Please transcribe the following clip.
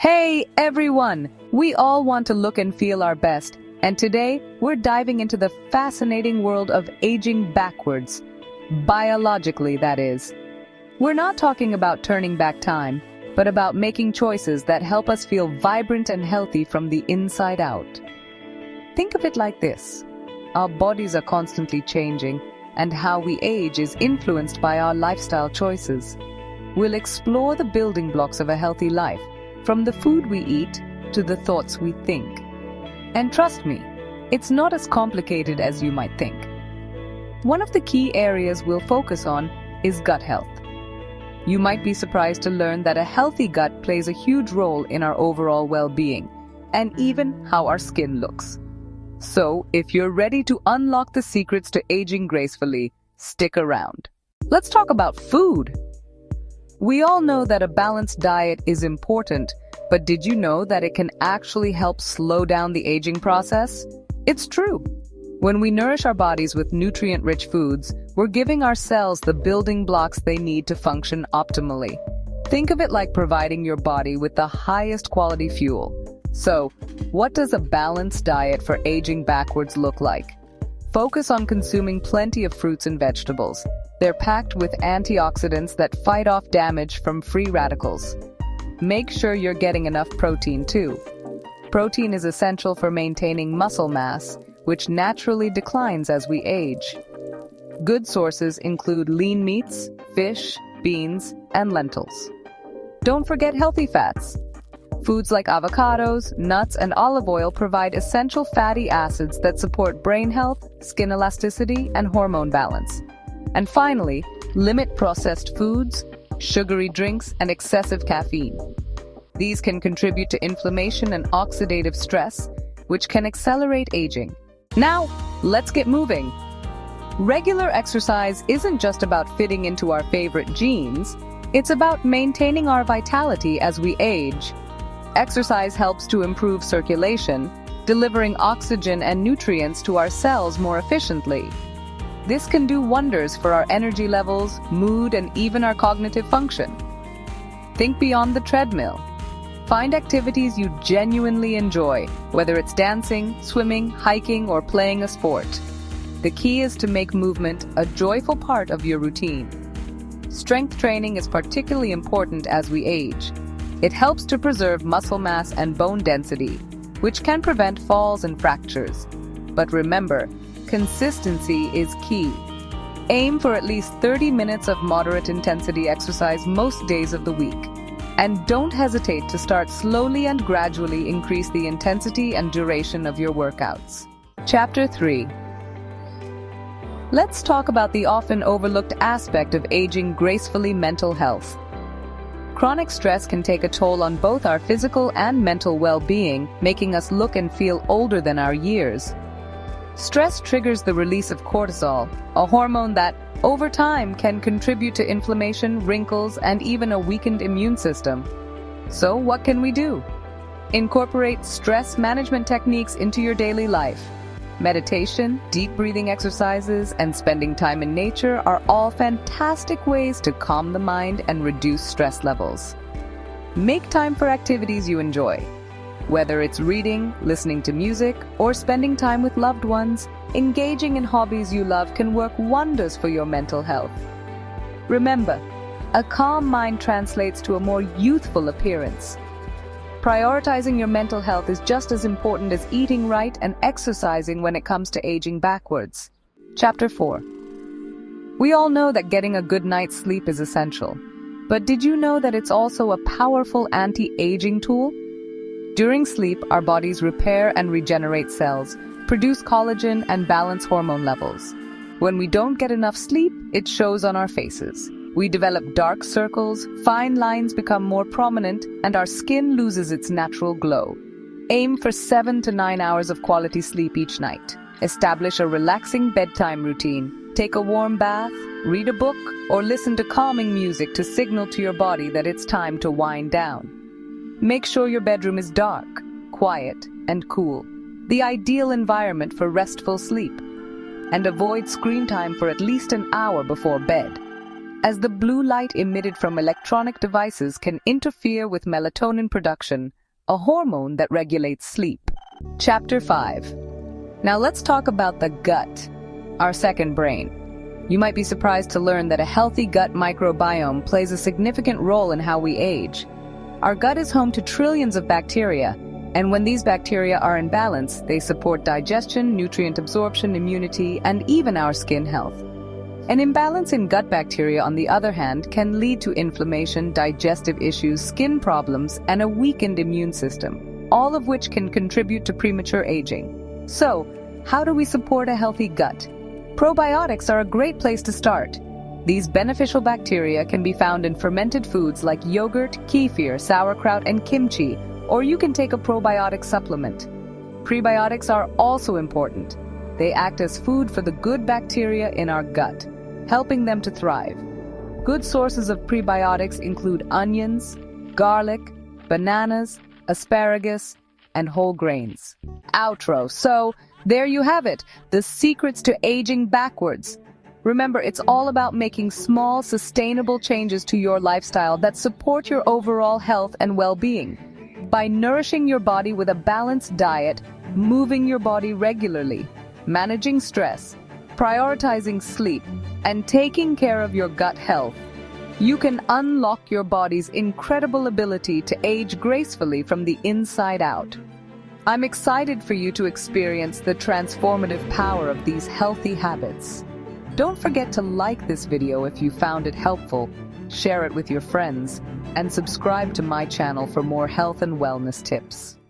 Hey everyone! We all want to look and feel our best, and today we're diving into the fascinating world of aging backwards. Biologically, that is. We're not talking about turning back time, but about making choices that help us feel vibrant and healthy from the inside out. Think of it like this. Our bodies are constantly changing, and how we age is influenced by our lifestyle choices. We'll explore the building blocks of a healthy life, from the food we eat to the thoughts we think. And trust me, it's not as complicated as you might think. One of the key areas we'll focus on is gut health. You might be surprised to learn that a healthy gut plays a huge role in our overall well-being, and even how our skin looks. So, if you're ready to unlock the secrets to aging gracefully, stick around. Let's talk about food. We all know that a balanced diet is important, but did you know that it can actually help slow down the aging process? It's true. When we nourish our bodies with nutrient-rich foods, we're giving our cells the building blocks they need to function optimally. Think of it like providing your body with the highest quality fuel. So, what does a balanced diet for aging backwards look like? Focus on consuming plenty of fruits and vegetables. They're packed with antioxidants that fight off damage from free radicals. Make sure you're getting enough protein too. Protein is essential for maintaining muscle mass, which naturally declines as we age. Good sources include lean meats, fish, beans, and lentils. Don't forget healthy fats. Foods like avocados, nuts, and olive oil provide essential fatty acids that support brain health, skin elasticity, and hormone balance. And finally, limit processed foods, sugary drinks, and excessive caffeine. These can contribute to inflammation and oxidative stress, which can accelerate aging. Now, let's get moving. Regular exercise isn't just about fitting into our favorite jeans, it's about maintaining our vitality as we age. Exercise helps to improve circulation, delivering oxygen and nutrients to our cells more efficiently. This can do wonders for our energy levels, mood, and even our cognitive function. Think beyond the treadmill. Find activities you genuinely enjoy, whether it's dancing, swimming, hiking, or playing a sport. The key is to make movement a joyful part of your routine. Strength training is particularly important as we age. It helps to preserve muscle mass and bone density, which can prevent falls and fractures. But remember, consistency is key. Aim for at least 30 minutes of moderate intensity exercise most days of the week. And don't hesitate to start slowly and gradually increase the intensity and duration of your workouts. Chapter 3. Let's talk about the often overlooked aspect of aging gracefully: mental health. Chronic stress can take a toll on both our physical and mental well-being, making us look and feel older than our years. Stress triggers the release of cortisol, a hormone that, over time, can contribute to inflammation, wrinkles, and even a weakened immune system. So, what can we do? Incorporate stress management techniques into your daily life. Meditation, deep breathing exercises, and spending time in nature are all fantastic ways to calm the mind and reduce stress levels. Make time for activities you enjoy. Whether it's reading, listening to music, or spending time with loved ones, engaging in hobbies you love can work wonders for your mental health. Remember, a calm mind translates to a more youthful appearance. Prioritizing your mental health is just as important as eating right and exercising when it comes to aging backwards. Chapter 4. We all know that getting a good night's sleep is essential. But did you know that it's also a powerful anti-aging tool? During sleep, our bodies repair and regenerate cells, produce collagen, and balance hormone levels. When we don't get enough sleep, it shows on our faces. We develop dark circles, fine lines become more prominent, and our skin loses its natural glow. Aim for 7 to 9 hours of quality sleep each night. Establish a relaxing bedtime routine. Take a warm bath, read a book, or listen to calming music to signal to your body that it's time to wind down. Make sure your bedroom is dark, quiet, and cool, the ideal environment for restful sleep. And avoid screen time for at least an hour before bed. as the blue light emitted from electronic devices can interfere with melatonin production, a hormone that regulates sleep. Chapter 5. Now let's talk about the gut, our second brain. You might be surprised to learn that a healthy gut microbiome plays a significant role in how we age. Our gut is home to trillions of bacteria, and when these bacteria are in balance, they support digestion, nutrient absorption, immunity, and even our skin health. An imbalance in gut bacteria, on the other hand, can lead to inflammation, digestive issues, skin problems, and a weakened immune system, all of which can contribute to premature aging. So, how do we support a healthy gut? Probiotics are a great place to start. These beneficial bacteria can be found in fermented foods like yogurt, kefir, sauerkraut, and kimchi, or you can take a probiotic supplement. Prebiotics are also important. They act as food for the good bacteria in our gut, helping them to thrive. Good sources of prebiotics include onions, garlic, bananas, asparagus, and whole grains. Outro. So, there you have it, the secrets to aging backwards. Remember, it's all about making small, sustainable changes to your lifestyle that support your overall health and well-being. By nourishing your body with a balanced diet, moving your body regularly, managing stress, prioritizing sleep, and taking care of your gut health, you can unlock your body's incredible ability to age gracefully from the inside out. I'm excited for you to experience the transformative power of these healthy habits. Don't forget to like this video if you found it helpful, share it with your friends, and subscribe to my channel for more health and wellness tips.